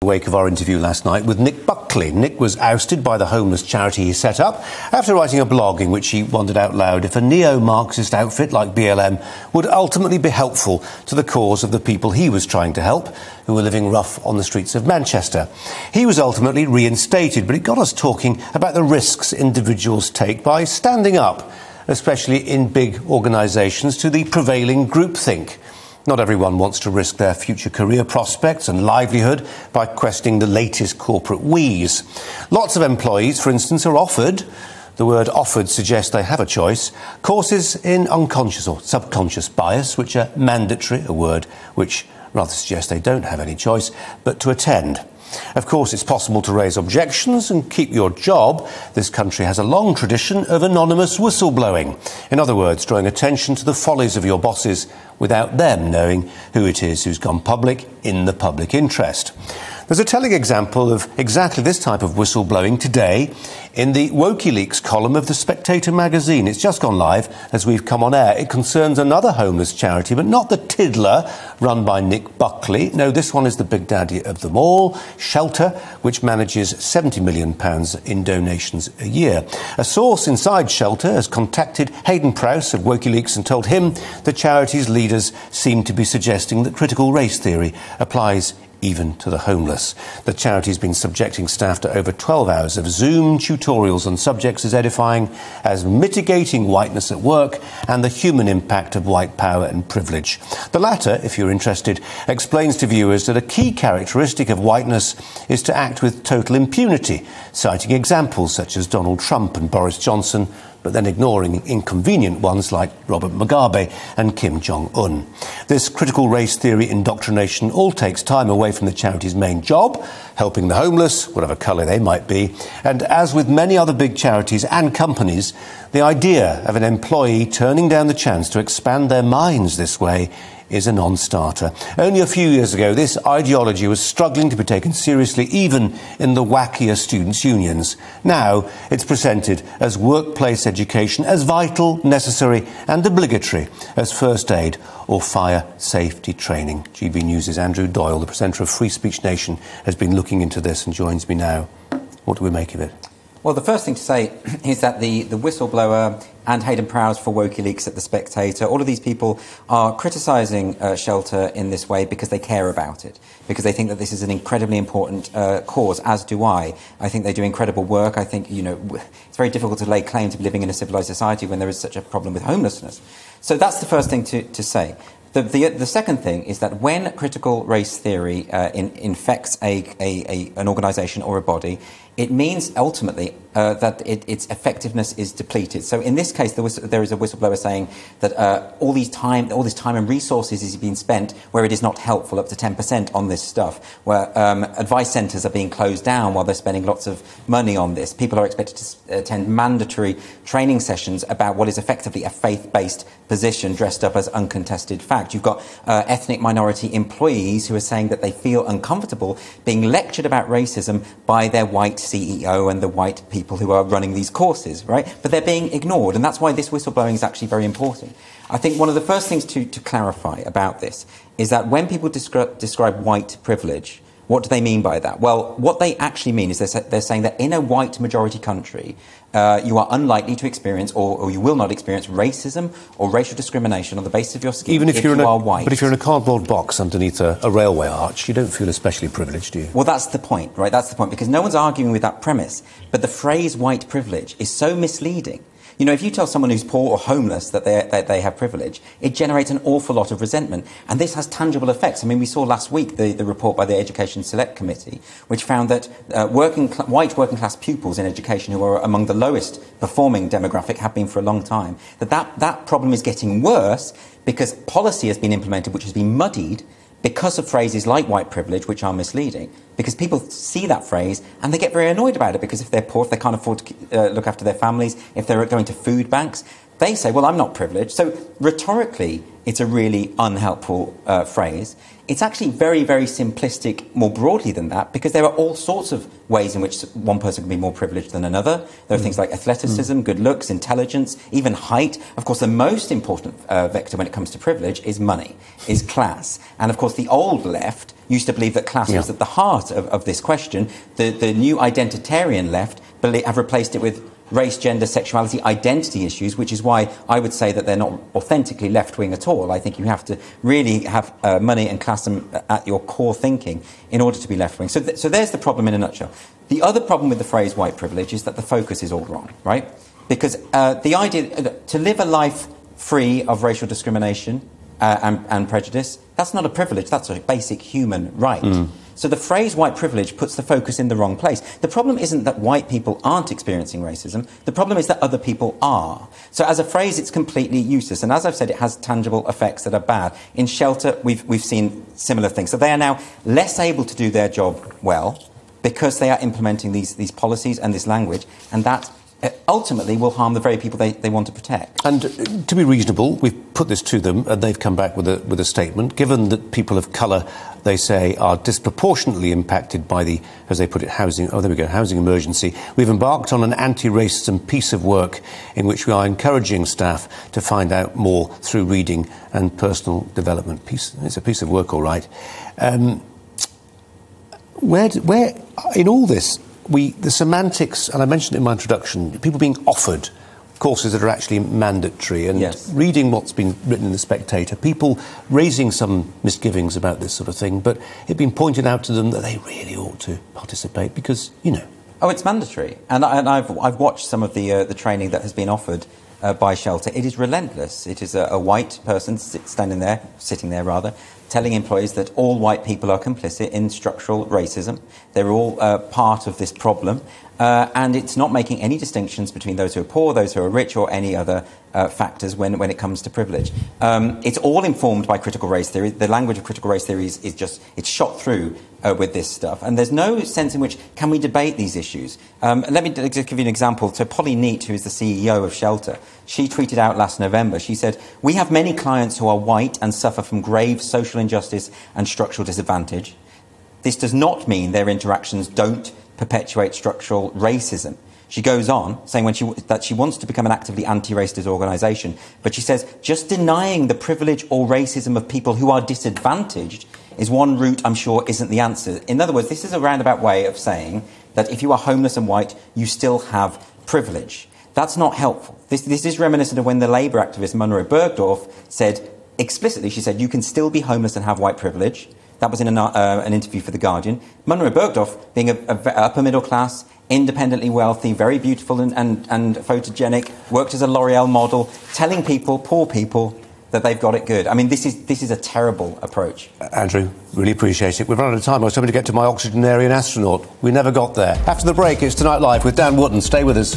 In the wake of our interview last night with Nick Buckley. Nick was ousted by the homeless charity he set up after writing a blog in which he wondered out loud if a neo-Marxist outfit like BLM would ultimately be helpful to the cause of the people he was trying to help, who were living rough on the streets of Manchester. He was ultimately reinstated, but it got us talking about the risks individuals take by standing up, especially in big organisations, to the prevailing groupthink. Not everyone wants to risk their future career prospects and livelihood by questioning the latest corporate wheeze. Lots of employees, for instance, are offered, the word offered suggests they have a choice, courses in unconscious or subconscious bias, which are mandatory, a word which rather suggests they don't have any choice but to attend. Of course, it's possible to raise objections and keep your job. This country has a long tradition of anonymous whistleblowing. In other words, drawing attention to the follies of your bosses without them knowing who it is who's gone public in the public interest. There's a telling example of exactly this type of whistleblowing today in the WikiLeaks column of The Spectator magazine. It's just gone live as we've come on air. It concerns another homeless charity, but not the Tiddler, run by Nick Buckley. No, this one is the big daddy of them all, Shelter, which manages £70 million in donations a year. A source inside Shelter has contacted Hayden Prowse of WikiLeaks and told him the charity's leaders seem to be suggesting that critical race theory applies even to the homeless. The charity's been subjecting staff to over 12 hours of Zoom tutorials on subjects as edifying as mitigating whiteness at work and the human impact of white power and privilege. The latter, if you're interested, explains to viewers that a key characteristic of whiteness is to act with total impunity, citing examples such as Donald Trump and Boris Johnson, but then ignoring inconvenient ones like Robert Mugabe and Kim Jong-un. This critical race theory indoctrination all takes time away from the charity's main job, helping the homeless, whatever colour they might be. And as with many other big charities and companies, the idea of an employee turning down the chance to expand their minds this way is a non-starter. Only a few years ago, this ideology was struggling to be taken seriously even in the wackier students' unions. Now, it's presented as workplace education, as vital, necessary and obligatory as first aid or fire safety training. GBNews' Andrew Doyle, the presenter of Free Speech Nation, has been looking into this and joins me now. What do we make of it? Well, the first thing to say is that the whistleblower and Hayden Prowse for WikiLeaks at The Spectator, all of these people are criticising Shelter in this way because they care about it, because they think that this is an incredibly important cause, as do I. I think they do incredible work. I think, you know, it's very difficult to lay claim to be living in a civilised society when there is such a problem with homelessness. So that's the first thing to say. The second thing is that when critical race theory infects an organisation or a body, it means ultimately that its effectiveness is depleted. So in this case, there is a whistleblower saying that all this time and resources is being spent where it is not helpful, up to 10% on this stuff, where advice centres are being closed down while they're spending lots of money on this. People are expected to attend mandatory training sessions about what is effectively a faith-based position dressed up as uncontested fact. You've got ethnic minority employees who are saying that they feel uncomfortable being lectured about racism by their white CEO and the white people who are running these courses, right? But they're being ignored, and that's why this whistleblowing is actually very important. I think one of the first things to clarify about this is that when people describe white privilege, what do they mean by that? Well, what they actually mean is they're saying that in a white majority country, you are unlikely to experience or you will not experience racism or racial discrimination on the basis of your skin even if you are white. But if you're in a cardboard box underneath a railway arch, you don't feel especially privileged, do you? Well, that's the point, right? That's the point, because no one's arguing with that premise. But the phrase white privilege is so misleading. You know, if you tell someone who's poor or homeless that they have privilege, it generates an awful lot of resentment. And this has tangible effects. I mean, we saw last week the report by the Education Select Committee, which found that white working class pupils in education, who are among the lowest performing demographic, have been for a long time, that problem is getting worse because policy has been implemented which has been muddied because of phrases like white privilege, which are misleading, because people see that phrase and they get very annoyed about it, because if they're poor, if they can't afford to look after their families, if they're going to food banks, they say, well, I'm not privileged. So rhetorically, it's a really unhelpful phrase. It's actually very, very simplistic more broadly than that, because there are all sorts of ways in which one person can be more privileged than another. There are things like athleticism, good looks, intelligence, even height. Of course, the most important vector when it comes to privilege is money, is class. And of course, the old left used to believe that class was at the heart of this question. The new identitarian left have replaced it with race, gender, sexuality, identity issues, which is why I would say that they're not authentically left-wing at all. I think you have to really have money and class at your core thinking in order to be left-wing. So there's the problem in a nutshell. The other problem with the phrase white privilege is that the focus is all wrong, right? Because the idea to live a life free of racial discrimination and prejudice, that's not a privilege, that's a basic human right. So the phrase white privilege puts the focus in the wrong place. The problem isn't that white people aren't experiencing racism. The problem is that other people are. So as a phrase, it's completely useless. And as I've said, it has tangible effects that are bad. In shelter, we've seen similar things. So they are now less able to do their job well because they are implementing these policies and this language, and that ultimately will harm the very people they want to protect. And to be reasonable, we've put this to them and they've come back with a statement. Given that people of colour, they say, are disproportionately impacted by the, as they put it, housing emergency, we've embarked on an anti-racism piece of work in which we are encouraging staff to find out more through reading and personal development. It's a piece of work, all right. Where in all this, the semantics, and I mentioned it in my introduction, people being offered courses that are actually mandatory, and reading what's been written in The Spectator, people raising some misgivings about this sort of thing, but it being pointed out to them that they really ought to participate because, you know. Oh, it's mandatory. And I've watched some of the training that has been offered by Shelter. It is relentless. It is a white person sitting there, telling employees that all white people are complicit in structural racism. They're all part of this problem. And it's not making any distinctions between those who are poor, those who are rich, or any other factors when it comes to privilege. It's all informed by critical race theory. The language of critical race theory is just, it's shot through with this stuff. And there's no sense in which can we debate these issues. Let me just give you an example. So Polly Neat, who is the CEO of Shelter, she tweeted out last November, she said, "We have many clients who are white and suffer from grave social injustice and structural disadvantage. This does not mean their interactions don't perpetuate structural racism." She goes on, saying that she wants to become an actively anti-racist organisation, but she says, "Just denying the privilege or racism of people who are disadvantaged is one route I'm sure isn't the answer." In other words, this is a roundabout way of saying that if you are homeless and white, you still have privilege. That's not helpful. This is reminiscent of when the Labour activist Munro Bergdorf said, explicitly, she said, you can still be homeless and have white privilege. That was in an interview for The Guardian. Munro Bergdorf, being a upper middle class, independently wealthy, very beautiful and photogenic, worked as a L'Oreal model, telling people, poor people, that they've got it good. I mean, this is a terrible approach. Andrew, really appreciate it. We've run out of time. I was hoping to get to my octogenarian astronaut. We never got there. After the break, it's Tonight Live with Dan Wootton. Stay with us.